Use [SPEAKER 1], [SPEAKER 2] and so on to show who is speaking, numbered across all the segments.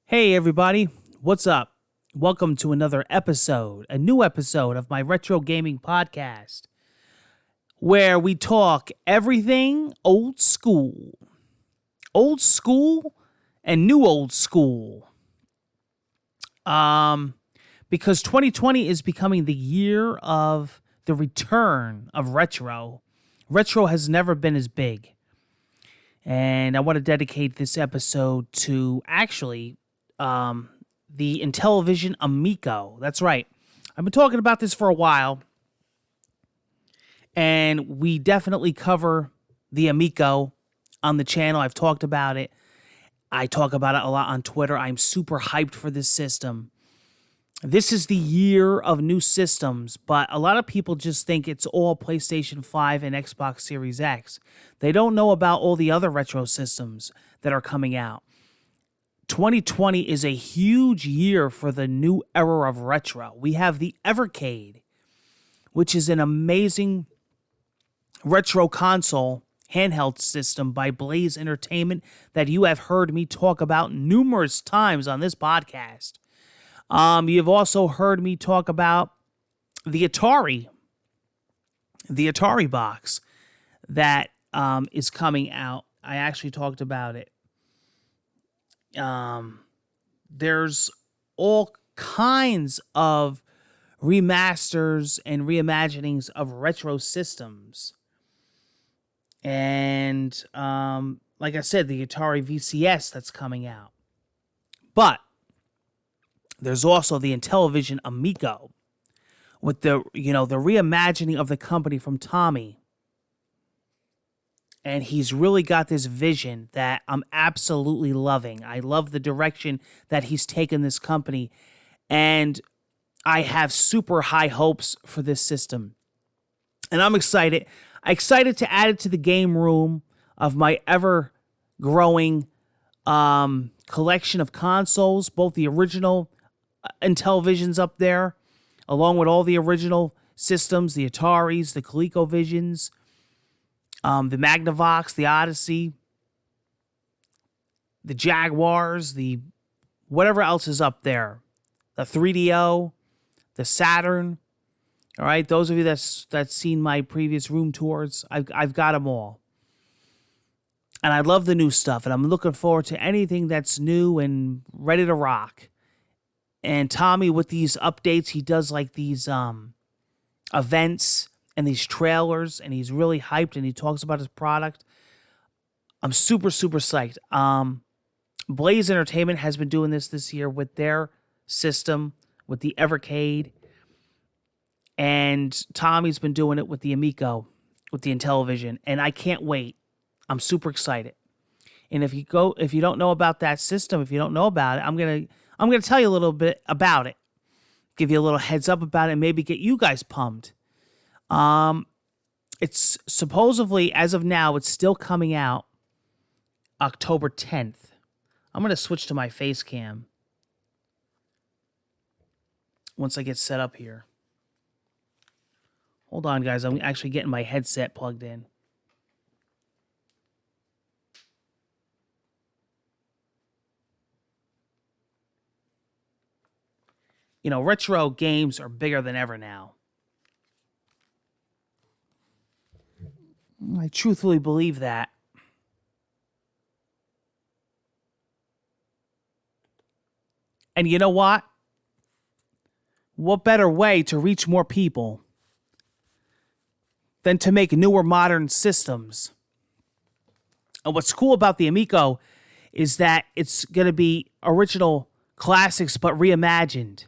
[SPEAKER 1] Hey everybody, what's up? Welcome to another episode, a new episode of my retro gaming podcast, where we talk everything old school and new old school. Because 2020 is becoming the year of the return of retro. Retro has never been as big. And I want to dedicate this episode to the INTELLIVISION Amico. That's right. I've been talking about this for a while. And we definitely cover the Amico on the channel. I've talked about it. I talk about it a lot on Twitter. I'm super hyped for this system. This is the year of new systems, but a lot of people just think it's all PlayStation 5 and Xbox Series X. They don't know about all the other retro systems that are coming out. 2020 is a huge year for the new era of retro. We have the Evercade, which is an amazing retro console handheld system by Blaze Entertainment that you have heard me talk about numerous times on this podcast. You've also heard me talk about the Atari box that is coming out. I actually talked about it. There's all kinds of remasters and reimaginings of retro systems. And like I said, the Atari VCS that's coming out. But there's also the INTELLIVISION Amico with the reimagining of the company from Tommy. And he's really got this vision that I'm absolutely loving. I love the direction that he's taken this company. And I have super high hopes for this system. And I'm excited. I'm excited to add it to the game room of my ever-growing collection of consoles, both the original INTELLIVISIONs up there, along with all the original systems, the Ataris, the ColecoVisions, the Magnavox, the Odyssey, the Jaguars, the whatever else is up there, the 3DO, the Saturn. All right, those of you that's seen my previous room tours, I've got them all. And I love the new stuff, and I'm looking forward to anything that's new and ready to rock. And Tommy, with these updates, he does like these events and these trailers, and he's really hyped, and he talks about his product. I'm super, super psyched. Blaze Entertainment has been doing this year with their system, with the Evercade, and Tommy's been doing it with the Amico, with the INTELLIVISION, and I can't wait. I'm super excited. And if you don't know about that system, if you don't know about it, I'm gonna tell you a little bit about it, give you a little heads up about it, and maybe get you guys pumped. It's supposedly, as of now, it's still coming out October 10th. I'm going to switch to my face cam once I get set up here. Hold on, guys. I'm actually getting my headset plugged in. You know, retro games are bigger than ever now. I truthfully believe that. And you know what? What better way to reach more people than to make newer modern systems? And what's cool about the Amico is that it's going to be original classics but reimagined.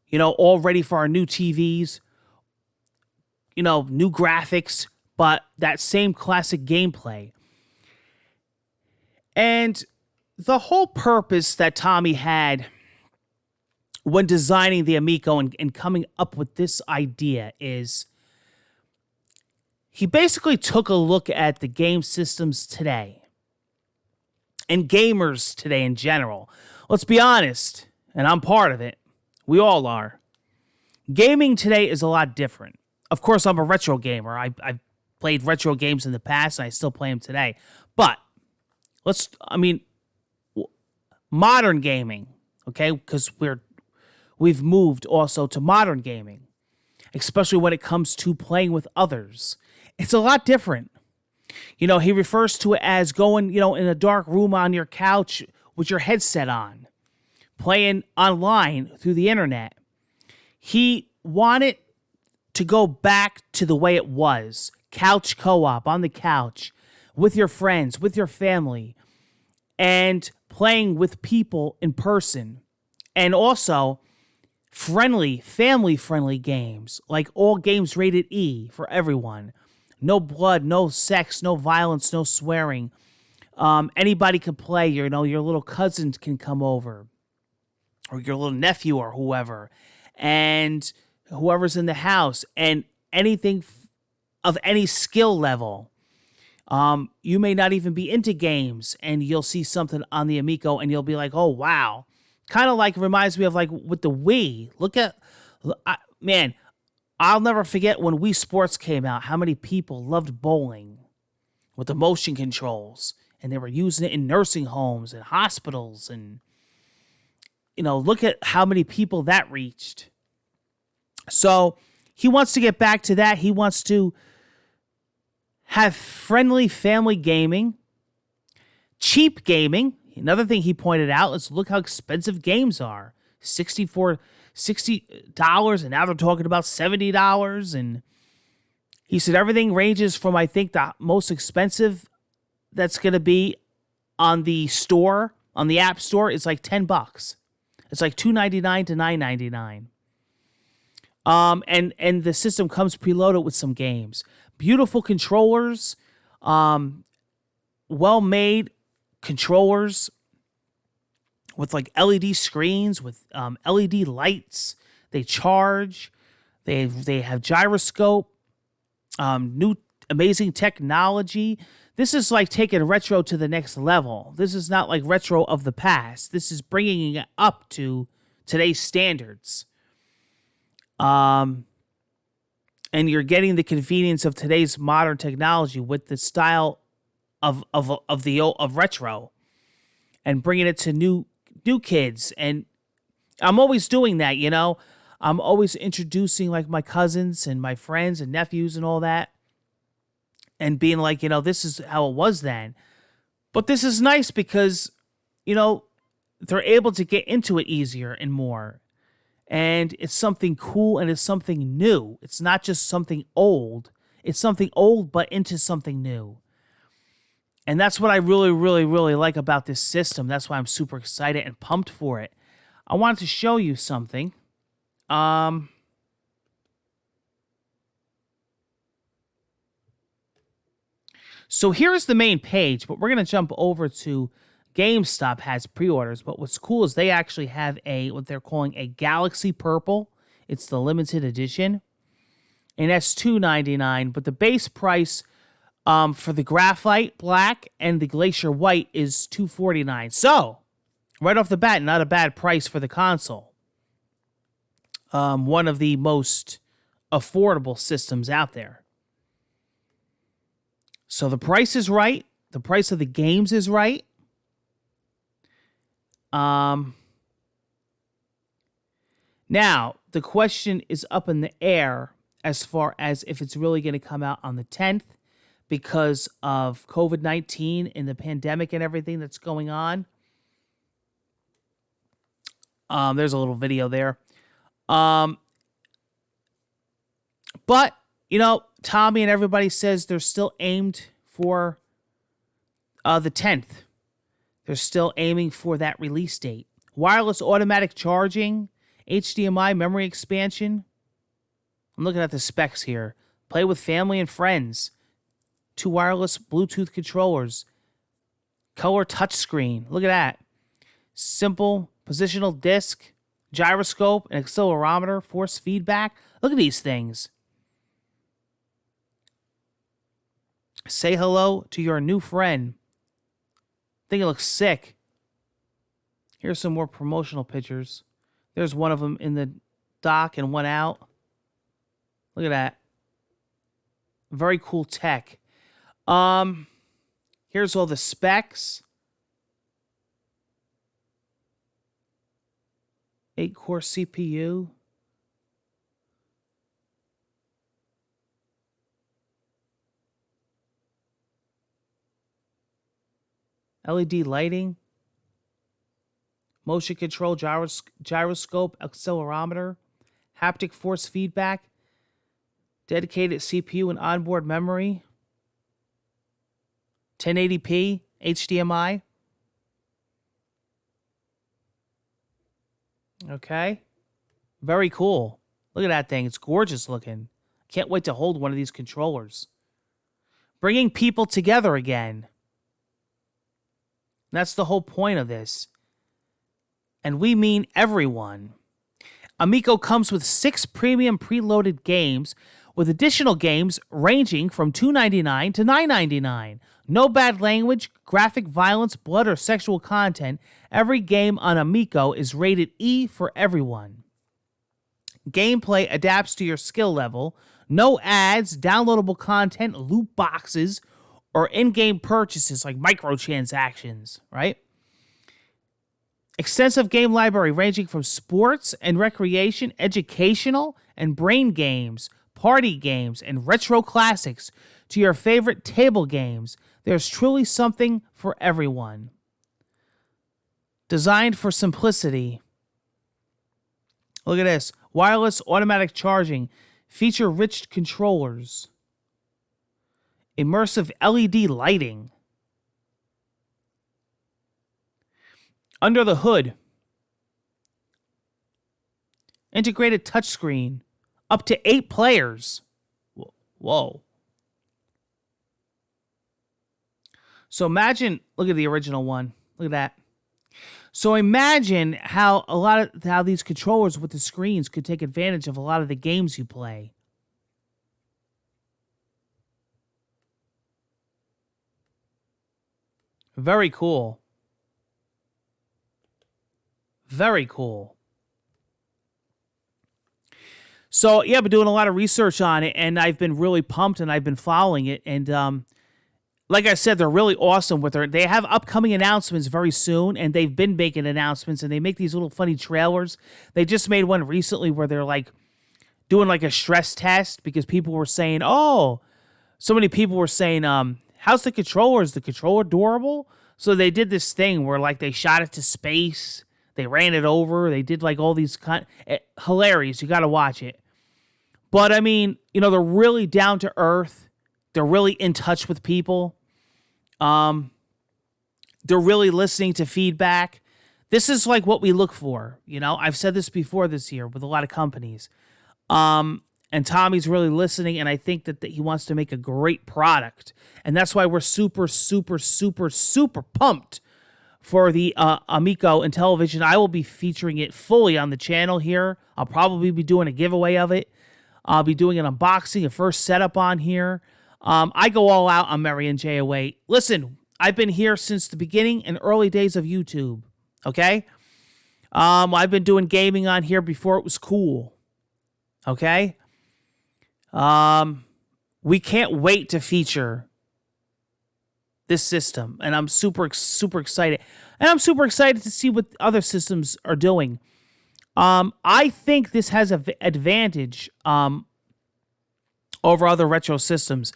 [SPEAKER 1] You know, all ready for our new TVs. You know, new graphics, but that same classic gameplay. And the whole purpose that Tommy had when designing the Amico and coming up with this idea is he basically took a look at the game systems today and gamers today in general. Let's be honest, and I'm part of it. We all are. Gaming today is a lot different. Of course, I'm a retro gamer. I've played retro games in the past, and I still play them today. But modern gaming, okay? Because we've moved also to modern gaming, especially when it comes to playing with others. It's a lot different. He refers to it as going, in a dark room on your couch with your headset on, playing online through the internet. He wanted to go back to the way it was. Couch co-op on the couch with your friends, with your family, and playing with people in person. And also family-friendly games, like all games rated E for everyone. No blood, no sex, no violence, no swearing. Anybody can play. Your little cousins can come over, or your little nephew, or whoever, and whoever's in the house, and anything of any skill level. You may not even be into games, and you'll see something on the Amico, and you'll be like, "Oh wow!" Kind of like reminds me of like with the Wii. Man, I'll never forget when Wii Sports came out. How many people loved bowling with the motion controls, and they were using it in nursing homes and hospitals, and look at how many people that reached. So he wants to get back to that. He wants to have friendly family gaming, cheap gaming. Another thing he pointed out is look how expensive games are. $60, and now they're talking about $70. And he said everything ranges from, I think, the most expensive that's going to be on the store, on the App Store, is like $10. It's like $2.99 to $9.99. And the system comes preloaded with some games. Beautiful controllers, well-made controllers with like LED screens, with LED lights. They charge. They have gyroscope, new amazing technology. This is like taking retro to the next level. This is not like retro of the past. This is bringing it up to today's standards. And you're getting the convenience of today's modern technology with the style of retro, and bringing it to new kids. And I'm always doing that, I'm always introducing like my cousins and my friends and nephews and all that, and being like, this is how it was then. But this is nice because, they're able to get into it easier and more. And it's something cool, and it's something new. It's not just something old. It's something old, but into something new. And that's what I really, really, really like about this system. That's why I'm super excited and pumped for it. I wanted to show you something. So here's the main page, but we're going to jump over to GameStop has pre-orders. But what's cool is they actually have what they're calling a Galaxy Purple. It's the limited edition. And that's $2.99. But the base price for the Graphite Black and the Glacier White is $2.49. So, right off the bat, not a bad price for the console. One of the most affordable systems out there. So the price is right. The price of the games is right. Now, the question is up in the air as far as if it's really going to come out on the 10th because of COVID-19 and the pandemic and everything that's going on. There's a little video there. But, Tommy and everybody says they're still aimed for the 10th. They're still aiming for that release date. Wireless automatic charging, HDMI memory expansion. I'm looking at the specs here. Play with family and friends. 2 wireless Bluetooth controllers. Color touchscreen. Look at that. Simple positional disc, gyroscope, an accelerometer, force feedback. Look at these things. Say hello to your new friend. I think it looks sick. Here's some more promotional pictures. There's one of them in the dock and one out. Look at that. Very cool tech. Here's all the specs. 8-core CPU. LED lighting. Motion control, gyroscope, accelerometer. Haptic force feedback. Dedicated CPU and onboard memory. 1080p, HDMI. Okay. Very cool. Look at that thing. It's gorgeous looking. Can't wait to hold one of these controllers. Bringing people together again. That's the whole point of this. And we mean everyone. Amico comes with 6 premium preloaded games, with additional games ranging from $2.99 to $9.99. No bad language, graphic violence, blood, or sexual content. Every game on Amico is rated E for everyone. Gameplay adapts to your skill level. No ads, downloadable content, loot boxes, or in-game purchases like microtransactions, right? Extensive game library ranging from sports and recreation, educational and brain games, party games, and retro classics to your favorite table games. There's truly something for everyone. Designed for simplicity. Look at this. Wireless automatic charging. Feature-rich controllers. Immersive LED lighting. Under the hood. Integrated touchscreen. Up to 8 players. Whoa. So imagine, look at the original one. Look at that. So imagine how these controllers with the screens could take advantage of a lot of the games you play. Very cool. Very cool. So, yeah, I've been doing a lot of research on it, and I've been really pumped, and I've been following it. And like I said, they're really awesome with their. They have upcoming announcements very soon, and they've been making announcements, and they make these little funny trailers. They just made one recently where they're like doing like a stress test because people were saying, "Oh, so many people were saying, how's the controller? Is the controller durable?" So they did this thing where like they shot it to space, they ran it over, they did like all these hilarious. You got to watch it. But I mean, you know, they're really down to earth. They're really in touch with people. They're really listening to feedback. This is like what we look for. You know, I've said this before this year with a lot of companies. And Tommy's really listening, and I think that he wants to make a great product. And that's why we're super, super, super, super pumped for the Amico INTELLIVISION. I will be featuring it fully on the channel here. I'll probably be doing a giveaway of it. I'll be doing an unboxing, a first setup on here. I go all out on Marion J08. Listen, I've been here since the beginning and early days of YouTube, okay? I've been doing gaming on here before it was cool, okay? We can't wait to feature this system, and I'm super, super excited. And I'm super excited to see what other systems are doing. I think this has an advantage over other retro systems,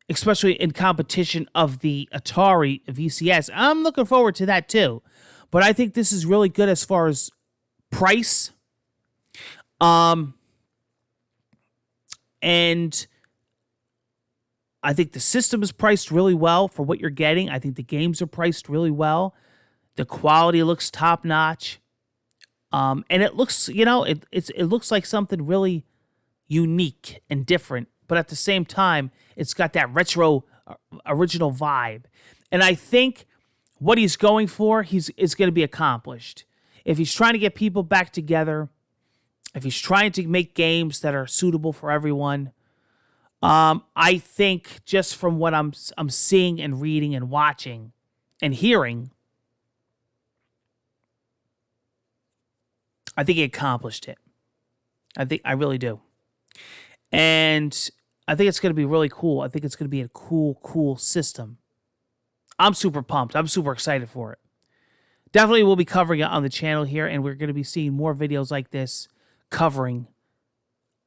[SPEAKER 1] especially in competition of the Atari VCS. I'm looking forward to that too. But I think this is really good as far as price. And I think the system is priced really well for what you're getting. I think the games are priced really well. The quality looks top notch. And it looks, you know, it looks like something really unique and different. But at the same time, it's got that retro original vibe. And I think what he's going for is going to be accomplished. If he's trying to get people back together, if he's trying to make games that are suitable for everyone, I think just from what I'm seeing and reading and watching and hearing, I think he accomplished it. I really do. And I think it's going to be really cool. I think it's going to be a cool, cool system. I'm super pumped. I'm super excited for it. definitely will be covering it on the channel here, and we're going to be seeing more videos like this covering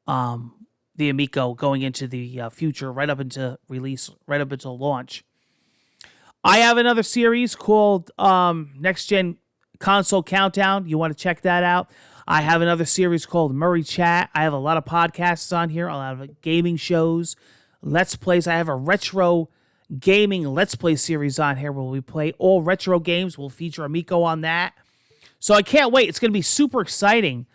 [SPEAKER 1] the Amico going into the future, right up into release, right up until launch. I have another series called Next Gen Console Countdown. You want to check that out? I have another series called Murray Chat. I have a lot of podcasts on here, a lot of gaming shows, Let's Plays. I have a retro gaming Let's Play series on here where we play all retro games. We'll feature Amico on that. So I can't wait. It's going to be super exciting.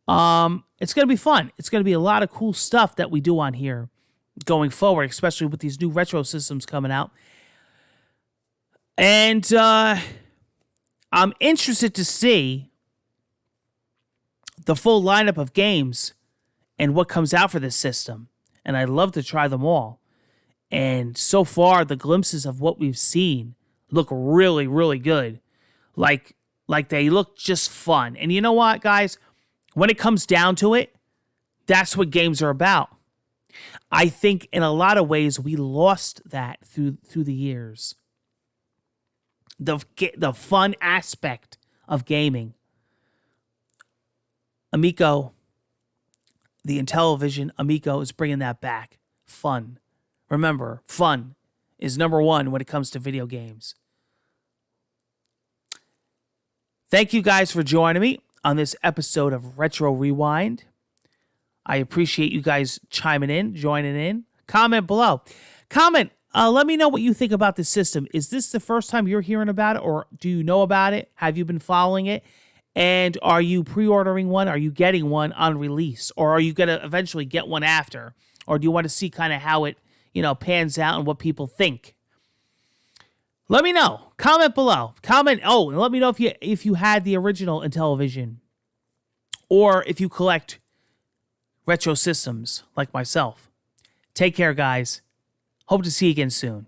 [SPEAKER 1] It's going to be fun. It's going to be a lot of cool stuff that we do on here going forward, especially with these new retro systems coming out. And I'm interested to see the full lineup of games and what comes out for this system. And I'd love to try them all. And so far, the glimpses of what we've seen look really, really good. Like they look just fun. And you know what, guys? When it comes down to it, that's what games are about. I think in a lot of ways we lost that through the years. The fun aspect of gaming. Amico, the INTELLIVISION Amico is bringing that back. Fun. Remember, fun is number one when it comes to video games. Thank you guys for joining me on this episode of Retro Rewind. I appreciate you guys chiming in, joining in. Comment below. Comment. Let me know what you think about this system. Is this the first time you're hearing about it, or do you know about it? Have you been following it? And are you pre-ordering one? Are you getting one on release? Or are you going to eventually get one after? Or do you want to see kind of how it, pans out and what people think? Let me know. Comment below. Comment. Oh, and let me know if you had the original INTELLIVISION, or if you collect retro systems like myself. Take care, guys. Hope to see you again soon.